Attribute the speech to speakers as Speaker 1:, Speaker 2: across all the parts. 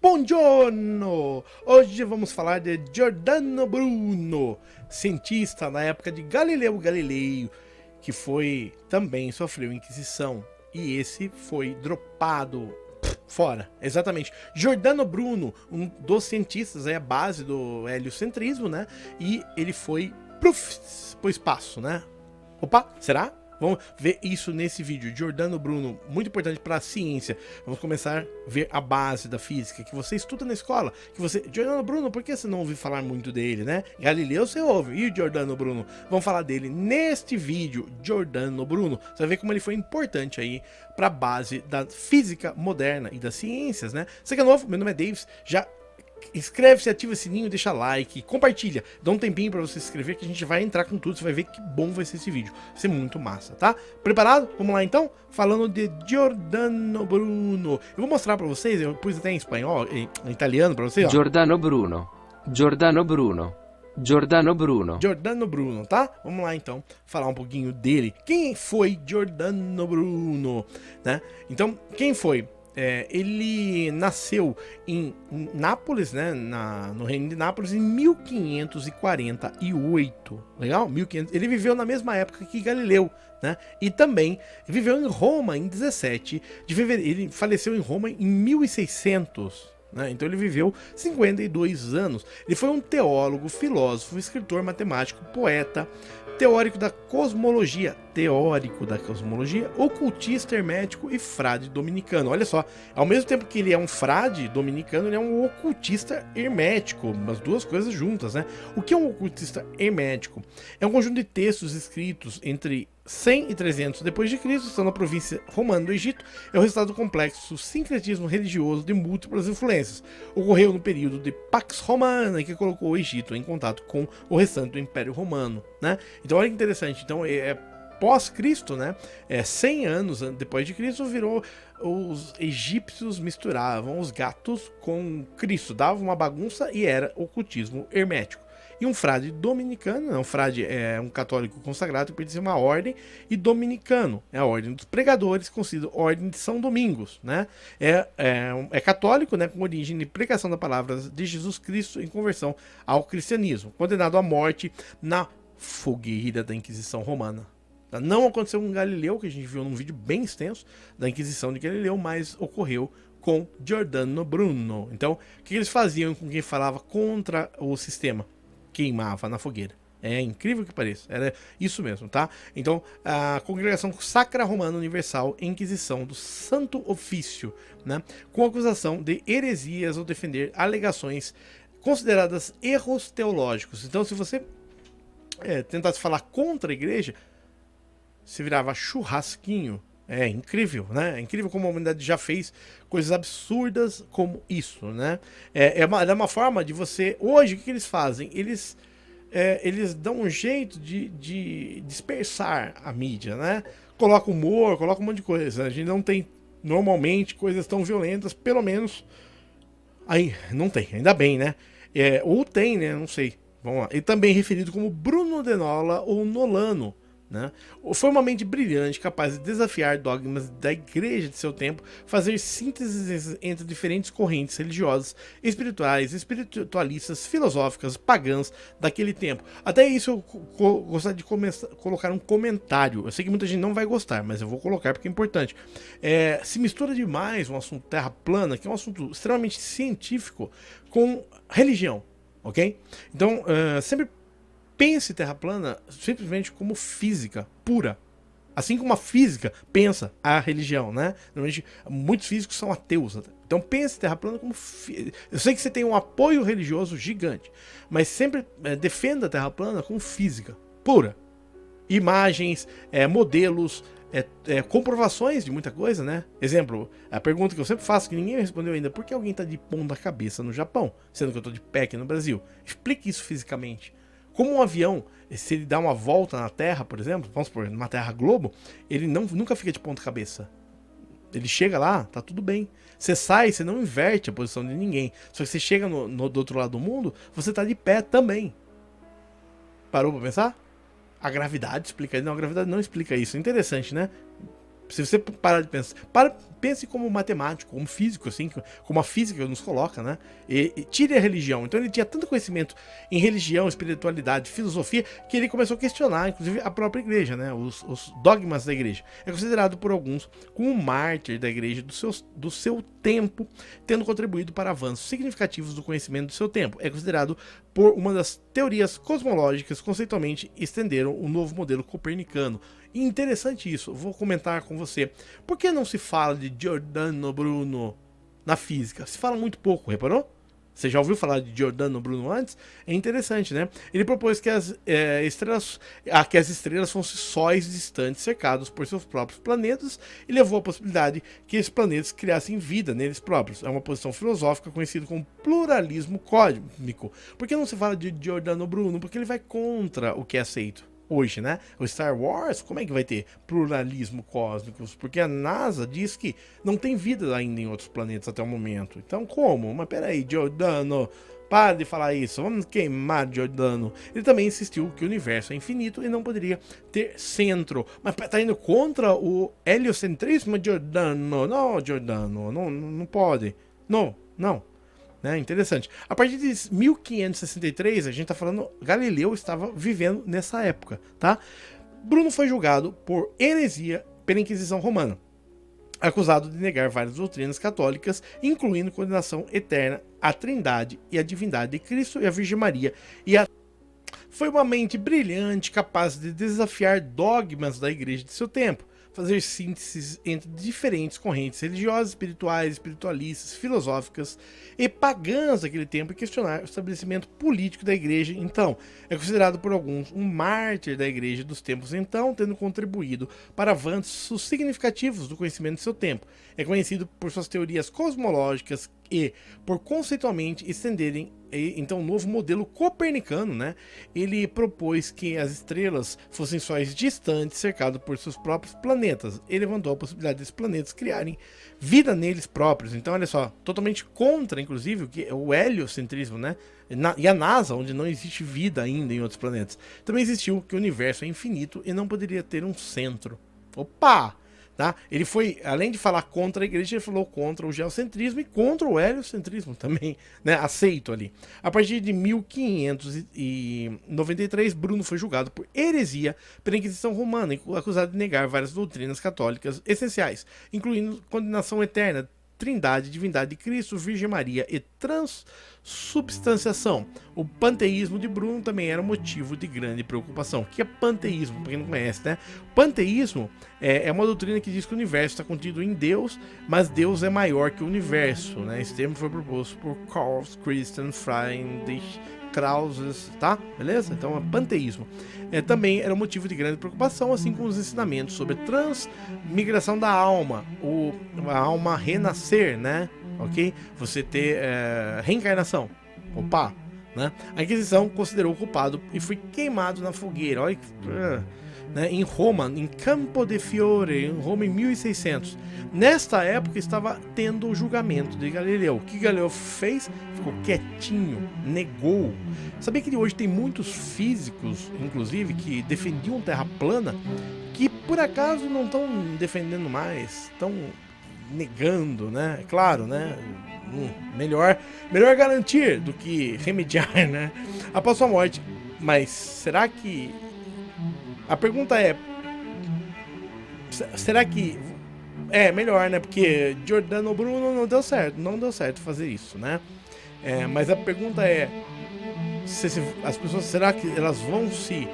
Speaker 1: Buongiorno! Hoje vamos falar de Giordano Bruno, cientista na época de Galileu Galilei, que também sofreu Inquisição, e esse foi dropado fora. Exatamente. Giordano Bruno, um dos cientistas, é a base do heliocentrismo, né? E ele foi pro espaço, né? Opa, será? Vamos ver isso nesse vídeo. Giordano Bruno, muito importante para a ciência. Vamos começar a ver a base da física, que você estuda na escola. Giordano Bruno, por que você não ouviu falar muito dele, né? Galileu você ouve, e o Giordano Bruno? Vamos falar dele neste vídeo, Giordano Bruno. Você vai ver como ele foi importante aí para a base da física moderna e das ciências, né? Você que é novo, meu nome é Davis, já inscreve-se, ativa o sininho, deixa like, compartilha, dá um tempinho pra você se inscrever que a gente vai entrar com tudo, você vai ver que bom vai ser esse vídeo, vai ser muito massa, tá? Preparado? Vamos lá então? Falando de Giordano Bruno, eu vou mostrar pra vocês, eu pus até em espanhol, em italiano pra vocês, ó.
Speaker 2: Giordano Bruno, Giordano Bruno, Giordano Bruno.
Speaker 1: Giordano Bruno, tá? Vamos lá então, falar um pouquinho dele. Quem foi Giordano Bruno, né? Então, quem foi? Ele nasceu em Nápoles, né, no reino de Nápoles, em 1548, legal? 1500. Ele viveu na mesma época que Galileu, né? E também viveu em Roma em 17 de fevereiro. Ele faleceu em Roma em 1600. Né? Então ele viveu 52 anos. Ele foi um teólogo, filósofo, escritor, matemático, poeta, teórico da cosmologia, ocultista, hermético e frade dominicano. Olha só, ao mesmo tempo que ele é um frade dominicano, ele é um ocultista hermético, as duas coisas juntas, né? O que é um ocultista hermético? É um conjunto de textos escritos entre 100 e 300 depois de Cristo, estão na província romana do Egito. É o resultado do complexo sincretismo religioso de múltiplas influências. Ocorreu no período de Pax Romana, que colocou o Egito em contato com o restante do Império Romano, né? Então olha que interessante, então pós-Cristo, né? 100 anos depois de Cristo, os egípcios misturavam os gatos com Cristo, dava uma bagunça e era ocultismo hermético. E um frade dominicano, um frade é um católico consagrado que pertence a uma ordem, e dominicano é a ordem dos pregadores, considerada ordem de São Domingos, né? É católico, né, com origem de pregação da palavra de Jesus Cristo em conversão ao cristianismo, condenado à morte na fogueira da Inquisição Romana. Não aconteceu com Galileu, que a gente viu num vídeo bem extenso da Inquisição de Galileu, mas ocorreu com Giordano Bruno. Então, o que eles faziam com quem falava contra o sistema? Queimava na fogueira. É incrível que pareça, era isso mesmo, tá? Então, a Congregação Sacra Romana Universal, Inquisição do Santo Ofício, né? Com acusação de heresias ou defender alegações consideradas erros teológicos. Então, se você tentasse falar contra a igreja, se virava churrasquinho. É incrível, né? É incrível como a humanidade já fez coisas absurdas como isso, né? É uma forma de você... Hoje, o que eles fazem? Eles dão um jeito de dispersar a mídia, né? Coloca humor, coloca um monte de coisa. A gente não tem, normalmente, coisas tão violentas, pelo menos... Aí, não tem, ainda bem, né? Ou tem, né? Não sei. Vamos lá. Ele também é referido como Bruno de Nola ou Nolano, né? Foi uma mente brilhante, capaz de desafiar dogmas da igreja de seu tempo, fazer sínteses entre diferentes correntes religiosas, espirituais, espiritualistas, filosóficas, pagãs daquele tempo. Até isso eu gostaria de colocar um comentário. Eu sei que muita gente não vai gostar, mas eu vou colocar porque é importante. Se mistura demais um assunto terra plana, que é um assunto extremamente científico, com religião, ok? Então, sempre pense Terra plana simplesmente como física pura. Assim como a física pensa a religião, né? Normalmente, muitos físicos são ateus. Então pense Terra plana como... Eu sei que você tem um apoio religioso gigante, mas sempre defenda a Terra plana como física pura. Imagens, modelos, comprovações de muita coisa, né? Exemplo, a pergunta que eu sempre faço, que ninguém respondeu ainda: por que alguém está de ponta cabeça no Japão, sendo que eu estou de pé aqui no Brasil? Explique isso fisicamente. Como um avião, se ele dá uma volta na Terra, por exemplo, vamos supor, numa Terra globo, ele nunca fica de ponta cabeça. Ele chega lá, tá tudo bem. Você sai, você não inverte a posição de ninguém. Só que você chega do outro lado do mundo, você tá de pé também. Parou pra pensar? A gravidade explica isso. Não, a gravidade não explica isso. Interessante, né? Se você parar de pensar, pense como matemático, como físico, assim, como a física nos coloca, né? E tire a religião. Então ele tinha tanto conhecimento em religião, espiritualidade, filosofia, que ele começou a questionar, inclusive, a própria igreja, né? Os dogmas da igreja. É considerado por alguns como um mártir da igreja do seu tempo, tendo contribuído para avanços significativos do conhecimento do seu tempo. É considerado por uma das teorias cosmológicas, conceitualmente estenderam o novo modelo copernicano. E interessante isso, vou comentar com você. Por que não se fala de Giordano Bruno na física? Se fala muito pouco, reparou? Você já ouviu falar de Giordano Bruno antes? É interessante, né? Ele propôs que as estrelas fossem sóis distantes cercados por seus próprios planetas e levou à possibilidade que esses planetas criassem vida neles próprios. É uma posição filosófica conhecida como pluralismo cósmico. Por que não se fala de Giordano Bruno? Porque ele vai contra o que é aceito hoje, né? O Star Wars, como é que vai ter pluralismo cósmico? Porque a NASA diz que não tem vida ainda em outros planetas até o momento. Então como? Mas peraí, Giordano, para de falar isso, vamos queimar Giordano. Ele também insistiu que o universo é infinito e não poderia ter centro. Mas tá indo contra o heliocentrismo, Giordano? Não, Giordano, não pode. Não. Interessante. A partir de 1563, a gente está falando, Galileu estava vivendo nessa época, tá? Bruno foi julgado por heresia pela Inquisição Romana, acusado de negar várias doutrinas católicas, incluindo condenação eterna à Trindade e à divindade de Cristo e à Virgem Maria. Foi uma mente brilhante, capaz de desafiar dogmas da igreja de seu tempo, fazer sínteses entre diferentes correntes religiosas, espirituais, espiritualistas, filosóficas e pagãs daquele tempo e questionar o estabelecimento político da igreja. Então, é considerado por alguns um mártir da igreja dos tempos então, tendo contribuído para avanços significativos do conhecimento de seu tempo. É conhecido por suas teorias cosmológicas e por conceitualmente estenderem então um novo modelo copernicano, né? Ele propôs que as estrelas fossem sóis distantes cercados por seus próprios planetas. Ele levantou a possibilidade desses planetas criarem vida neles próprios. Então, olha só, totalmente contra, inclusive, o heliocentrismo, né? E a NASA, onde não existe vida ainda em outros planetas. Também existiu que o universo é infinito e não poderia ter um centro. Opa! Tá? Ele foi, além de falar contra a igreja, ele falou contra o geocentrismo e contra o heliocentrismo também, né? Aceito ali. A partir de 1593, Bruno foi julgado por heresia pela Inquisição Romana e acusado de negar várias doutrinas católicas essenciais, incluindo condenação eterna, Trindade, divindade de Cristo, Virgem Maria e transubstanciação. O panteísmo de Bruno também era motivo de grande preocupação. O que é panteísmo? Para quem não conhece, né? Panteísmo é uma doutrina que diz que o universo está contido em Deus, mas Deus é maior que o universo, né? Esse termo foi proposto por Karl Christian Friedrich Krauss, tá? Beleza? Então é panteísmo. Também era motivo de grande preocupação, assim como os ensinamentos sobre transmigração da alma, a alma renascer, né? Ok? Você ter reencarnação. Opa! Né? A Inquisição considerou o culpado e foi queimado na fogueira. Olha que... Né, em Roma, em Campo de Fiore, em Roma em 1600. Nesta época estava tendo o julgamento de Galileu. O que Galileu fez? Ficou quietinho, negou. Sabia que hoje tem muitos físicos, inclusive, que defendiam terra plana, que por acaso não estão defendendo mais, estão negando, né? Claro, né? Melhor garantir do que remediar, né? Após sua morte. Mas será que... A pergunta é... Será que... melhor, né? Porque Giordano Bruno não deu certo fazer isso, né? Mas a pergunta é... as pessoas, será que elas vão se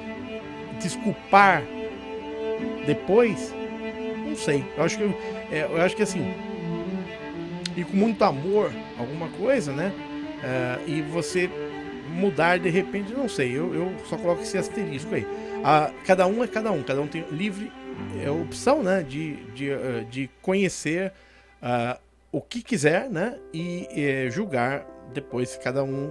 Speaker 1: desculpar depois? Não sei. Eu acho que assim... E com muito amor, alguma coisa, né? E você mudar de repente, não sei. Eu só coloco esse asterisco aí. Cada um tem livre opção, né, de conhecer o que quiser, né, e julgar depois se cada um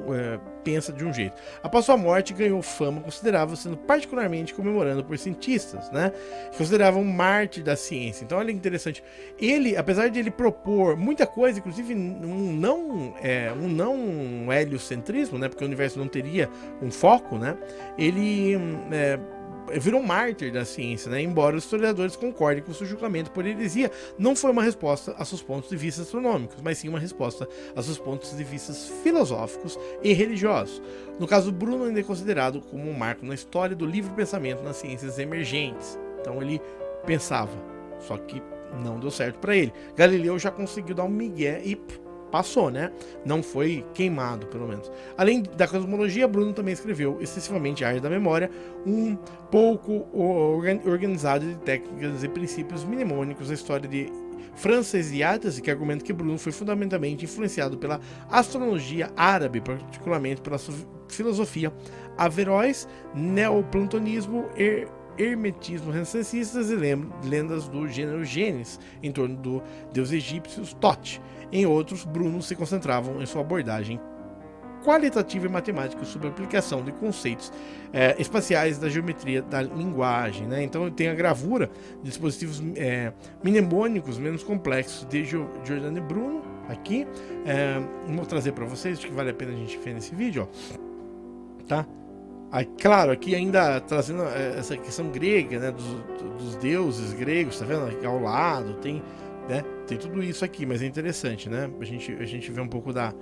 Speaker 1: pensa de um jeito. Após sua morte, ganhou fama considerável, sendo particularmente comemorado por cientistas, né, que consideravam um mártir da ciência. Então, olha que interessante. Ele, apesar de ele propor muita coisa, inclusive um não heliocentrismo, né, porque o universo não teria um foco, né, ele virou mártir da ciência, né? Embora os historiadores concordem que o seu julgamento por heresia não foi uma resposta a seus pontos de vista astronômicos, mas sim uma resposta a seus pontos de vista filosóficos e religiosos. No caso, Bruno ainda é considerado como um marco na história do livre pensamento nas ciências emergentes. Então ele pensava, só que não deu certo para ele. Galileu já conseguiu dar um migué e passou, né? Não foi queimado, pelo menos. Além da cosmologia, Bruno também escreveu excessivamente a arte da memória, um pouco organizado de técnicas e princípios mnemônicos da história de Francis e Atasi, que argumenta que Bruno foi fundamentalmente influenciado pela astrologia árabe, particularmente pela filosofia Averroes, neoplatonismo, hermetismo renascentistas e lendas do gênero Gênesis, em torno do deus egípcio Thoth. Em outros, Bruno se concentravam em sua abordagem qualitativa e matemática sobre a aplicação de conceitos espaciais da geometria da linguagem, né? Então tem a gravura de dispositivos mnemônicos menos complexos de Giordano e Bruno aqui. Vou trazer para vocês, acho que vale a pena a gente ver nesse vídeo, ó. Tá? Aí, claro, aqui ainda trazendo essa questão grega, né, dos deuses gregos, tá vendo? Aqui ao lado tem, né, tem tudo isso aqui, mas é interessante, né? A gente vê um pouco da...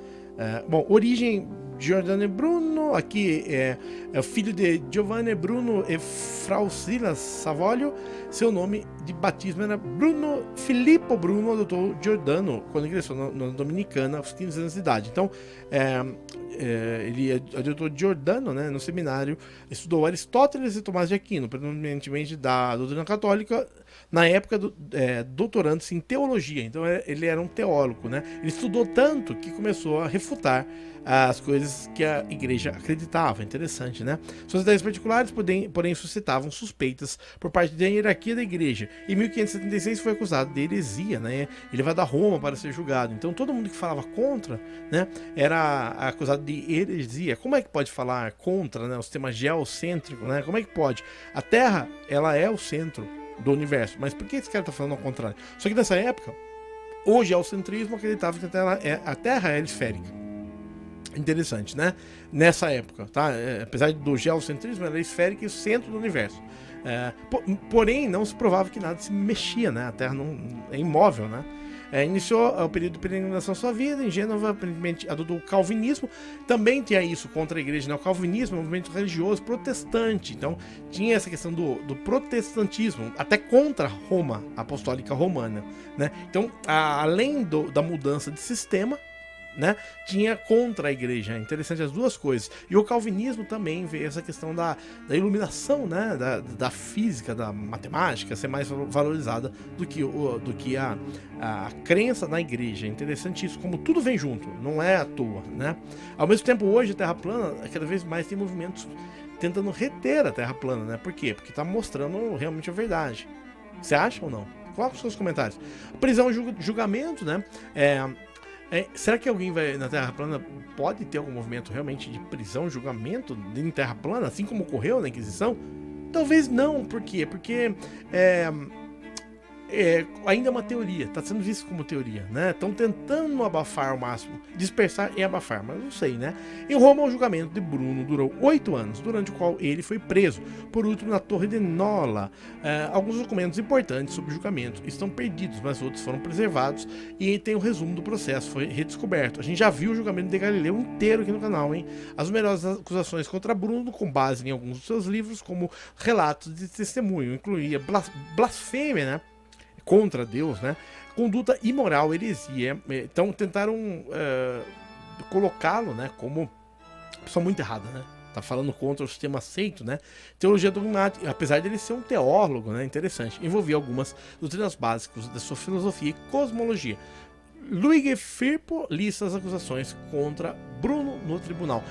Speaker 1: bom, origem Giordano Bruno, aqui é o filho de Giovanni Bruno e Frausila Savoio. Seu nome de batismo era Bruno Filippo Bruno, adotou Giordano quando ingressou na Dominicana aos 15 anos de idade. Então, ele adotou Giordano, né, no seminário, estudou Aristóteles e Tomás de Aquino, predominantemente da doutrina católica, na época doutorando-se em teologia. Então ele era um teólogo, né? Ele estudou tanto que começou a refutar as coisas que a igreja acreditava. Interessante, né? Suas ideias particulares, porém, suscitavam suspeitas por parte da hierarquia da igreja. Em 1576 foi acusado de heresia, né? E levado a Roma para ser julgado. Então todo mundo que falava contra, né, era acusado de heresia. Como é que pode falar contra, né, o sistema geocêntrico, né? Como é que pode? A Terra, ela é o centro do universo, mas por que esse cara está falando ao contrário? Só que nessa época, o geocentrismo acreditava que a Terra era esférica. Interessante, né? Nessa época, tá? Apesar do geocentrismo, ela era esférica e o centro do universo. Porém, não se provava que nada se mexia, né? A Terra não é imóvel, né? Iniciou o período de peregrinação da sua vida. Em Gênova, aparentemente adotou o calvinismo. Também tinha isso contra a igreja, né? O calvinismo é um movimento religioso protestante. Então tinha essa questão do protestantismo, até contra Roma apostólica romana, né? Então, além da mudança de sistema, né, tinha contra a igreja. Interessante as duas coisas. E o calvinismo também veio essa questão da iluminação, né, da física, da matemática ser mais valorizada do que a crença na igreja. Interessante isso, como tudo vem junto, não é à toa, né? Ao mesmo tempo, hoje a Terra plana, cada vez mais tem movimentos tentando reter a Terra plana, né? Por quê? Porque está mostrando realmente a verdade. Você acha ou não? Coloca os seus comentários. Prisão e julgamento, né? Será que alguém na Terra plana pode ter algum movimento realmente de prisão, julgamento em Terra plana, assim como ocorreu na Inquisição? Talvez não. Por quê? Porque ainda é uma teoria, está sendo visto como teoria, né? Estão tentando abafar ao máximo, dispersar e abafar, mas não sei, né? Em Roma, o julgamento de Bruno durou 8 anos, durante o qual ele foi preso. Por último, na Torre de Nola, alguns documentos importantes sobre o julgamento estão perdidos, mas outros foram preservados e tem o resumo do processo, foi redescoberto. A gente já viu o julgamento de Galileu inteiro aqui no canal, hein? As numerosas acusações contra Bruno, com base em alguns dos seus livros, como relatos de testemunho, incluía blasfêmia, né, contra Deus, né, conduta imoral, heresia. Então tentaram colocá-lo, né, como pessoa muito errada, né? Tá falando contra o sistema aceito, né? Teologia dogmática, apesar de ele ser um teólogo, né, interessante, envolvia algumas doutrinas básicas da sua filosofia e cosmologia. Luigi Firpo lista as acusações contra Bruno no tribunal.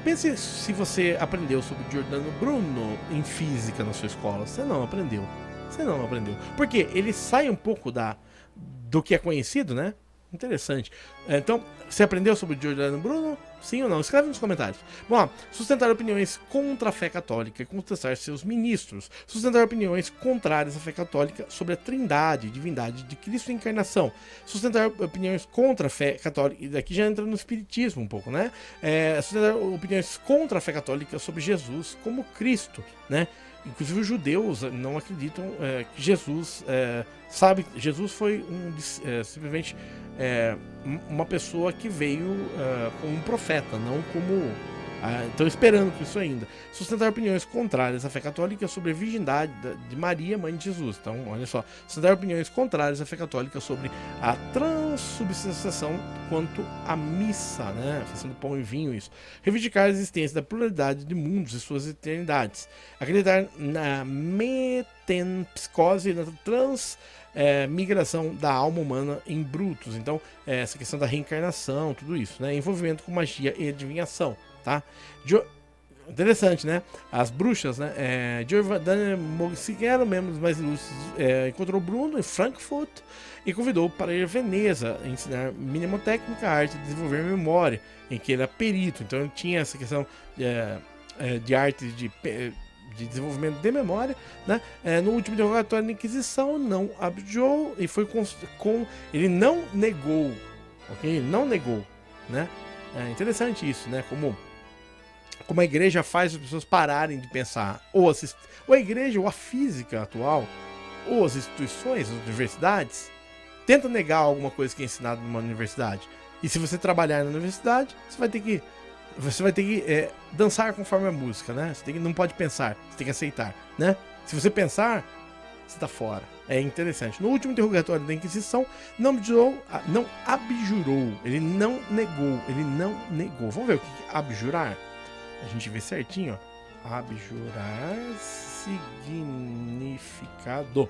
Speaker 1: Pense se você aprendeu sobre Giordano Bruno em física na sua escola. Você não aprendeu. Porque ele sai um pouco do que é conhecido, né? Interessante. Então, você aprendeu sobre Giordano Bruno? Sim ou não? Escreve nos comentários. Bom, sustentar opiniões contra a fé católica e contestar seus ministros. Sustentar opiniões contrárias à fé católica sobre a trindade, divindade de Cristo e encarnação. Sustentar opiniões contra a fé católica, e daqui já entra no espiritismo um pouco, né? Sustentar opiniões contra a fé católica sobre Jesus como Cristo, né? inclusive os judeus não acreditam que Jesus sabe. Jesus foi simplesmente uma pessoa que veio como um profeta, não como. Estão esperando por isso ainda. Sustentar opiniões contrárias à fé católica sobre a virgindade de Maria, mãe de Jesus. Então, olha só. Sustentar opiniões contrárias à fé católica sobre a transubstanciação quanto à missa, né? Fazendo pão e vinho, isso. Reivindicar a existência da pluralidade de mundos e suas eternidades. Acreditar na metempsicose e na migração da alma humana em brutos. Então, essa questão da reencarnação, tudo isso, né? Envolvimento com magia e adivinhação. Tá? Interessante, né? As bruxas, né? Giovanna Mogsichero, membros mais ilustres, encontrou Bruno em Frankfurt e convidou para ir a Veneza ensinar mnemotécnica, a arte de desenvolver memória, em que ele era perito. Então ele tinha essa questão de arte de desenvolvimento de memória, né? No último interrogatório da Inquisição, não abjurou e foi ele não negou, ok? Ele não negou, né? É interessante isso, né? Como a igreja faz as pessoas pararem de pensar, ou a igreja, ou a física atual, ou as instituições, as universidades, tenta negar alguma coisa que é ensinada numa universidade. E se você trabalhar na universidade, você vai ter que dançar conforme a música, né? Não pode pensar, você tem que aceitar, né? Se você pensar, você está fora. É interessante. No último interrogatório da Inquisição, não abjurou, ele não negou. Vamos ver o que é abjurar? A gente vê certinho, ó. Abjurar, significado.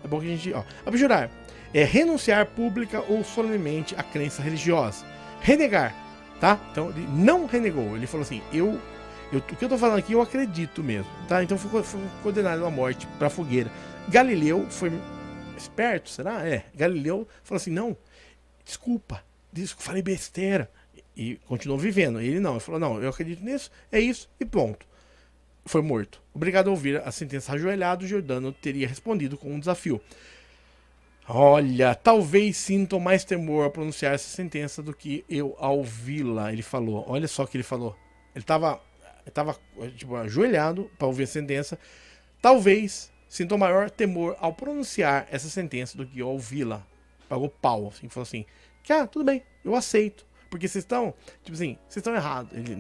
Speaker 1: É bom que a gente, abjurar é renunciar pública ou solenemente à crença religiosa. Renegar, tá? Então ele não renegou, ele falou assim: o que eu tô falando aqui eu acredito mesmo, tá? Então foi condenado à morte para fogueira. Galileu foi esperto, será? Galileu falou assim: não, desculpa, falei besteira. E continuou vivendo. Ele falou: não, eu acredito nisso, é isso, e pronto. Foi morto. Obrigado a ouvir a sentença ajoelhado, Giordano teria respondido com um desafio. Olha, talvez sintam mais temor a pronunciar essa sentença do que eu ao ouvi-la, ele falou. Olha só o que ele falou. Ele estava tipo, ajoelhado para ouvir a sentença. Talvez sintam maior temor ao pronunciar essa sentença do que ao ouvi-la. Pagou pau, assim, falou assim: tudo bem, eu aceito. Porque vocês estão, vocês estão errados. Ele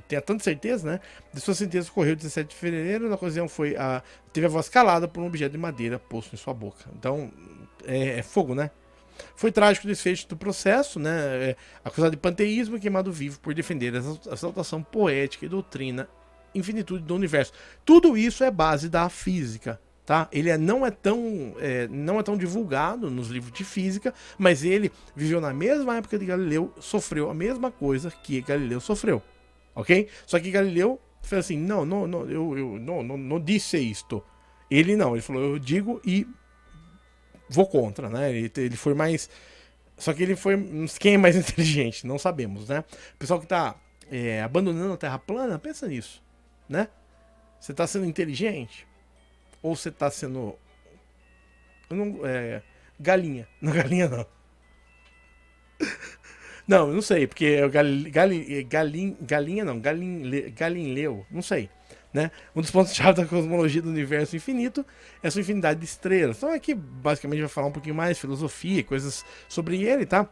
Speaker 1: tem tanta certeza, né? De sua sentença ocorreu 17 de fevereiro. Na ocasião teve a voz calada por um objeto de madeira posto em sua boca. Então, é fogo, né? Foi trágico o desfecho do processo, né? Acusado de panteísmo e queimado vivo por defender a exaltação poética e doutrina infinitude do universo. Tudo isso é base da física. Tá? Ele não é tão divulgado nos livros de física, mas ele viveu na mesma época de Galileu, sofreu a mesma coisa que Galileu sofreu, ok? Só que Galileu fez assim: eu não disse isto. Ele falou: eu digo e vou contra, né? Ele foi mais, só que ele foi, quem é mais inteligente? Não sabemos, né? O pessoal que está abandonando a Terra plana, pensa nisso, né? Você está sendo inteligente? Ou você tá sendo. Galinha. Não, galinha não. Não, eu não sei, porque Galileu, não sei. Né? Um dos pontos-chave da cosmologia do universo infinito é a sua infinidade de estrelas. Então aqui basicamente vai falar um pouquinho mais de filosofia, coisas sobre ele, tá?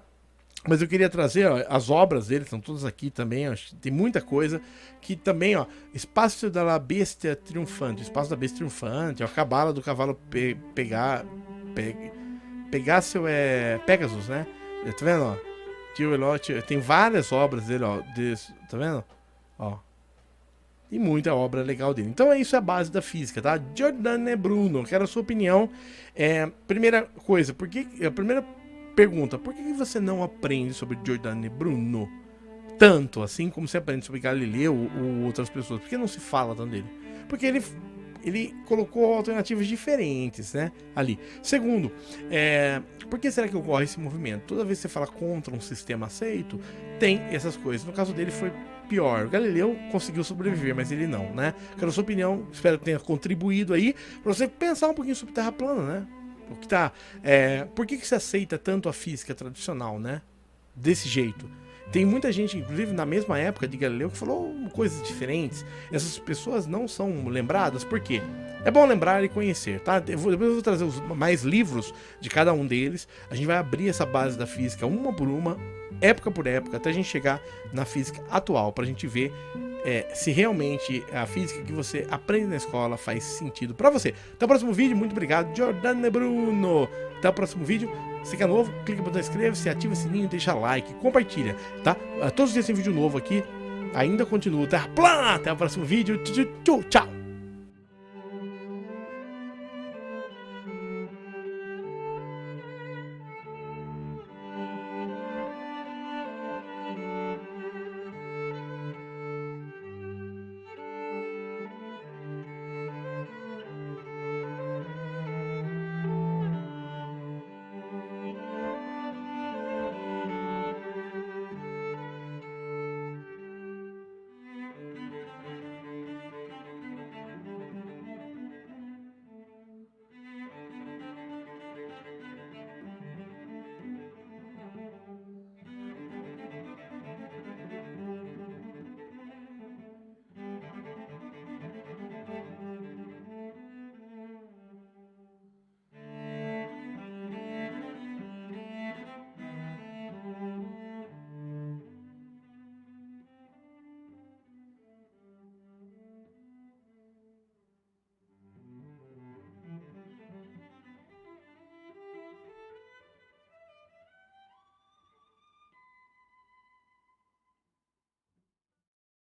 Speaker 1: Mas eu queria trazer, as obras dele, estão todas aqui também, tem muita coisa, que também, Espaço da Bestia Triunfante, Espaço da Bestia Triunfante, a Cabala do Cavalo Pegasus, Pegasus, né? Tá vendo, Tio Elote, tem várias obras dele, tá vendo? Tem muita obra legal dele. Então isso é a base da física, tá? Giordano Bruno, quero a sua opinião. Primeira coisa, a primeira pergunta: por que você não aprende sobre Giordano Bruno tanto assim como você aprende sobre Galileu ou outras pessoas? Por que não se fala tanto dele? Porque ele colocou alternativas diferentes, né, ali. Segundo, por que será que ocorre esse movimento? Toda vez que você fala contra um sistema aceito, tem essas coisas. No caso dele foi pior. O Galileu conseguiu sobreviver, mas ele não, né? Quero a sua opinião, espero que tenha contribuído aí para você pensar um pouquinho sobre Terra plana, né? O que tá, por que se aceita tanto a física tradicional, né? Desse jeito. Tem muita gente, inclusive na mesma época de Galileu, que falou coisas diferentes. Essas pessoas não são lembradas, por quê? É bom lembrar e conhecer, tá? Depois eu vou trazer mais livros de cada um deles. A gente vai abrir essa base da física uma por uma, época por época, até a gente chegar na física atual, pra gente ver se realmente a física que você aprende na escola faz sentido pra você. Até o próximo vídeo, muito obrigado, Giordano Bruno. Até o próximo vídeo. Se quer novo, clica no botão inscreve-se, ativa o sininho, deixa like, compartilha, tá? Todos os dias tem vídeo novo aqui. Ainda continua. Terra plana! Até o próximo vídeo. Tchau!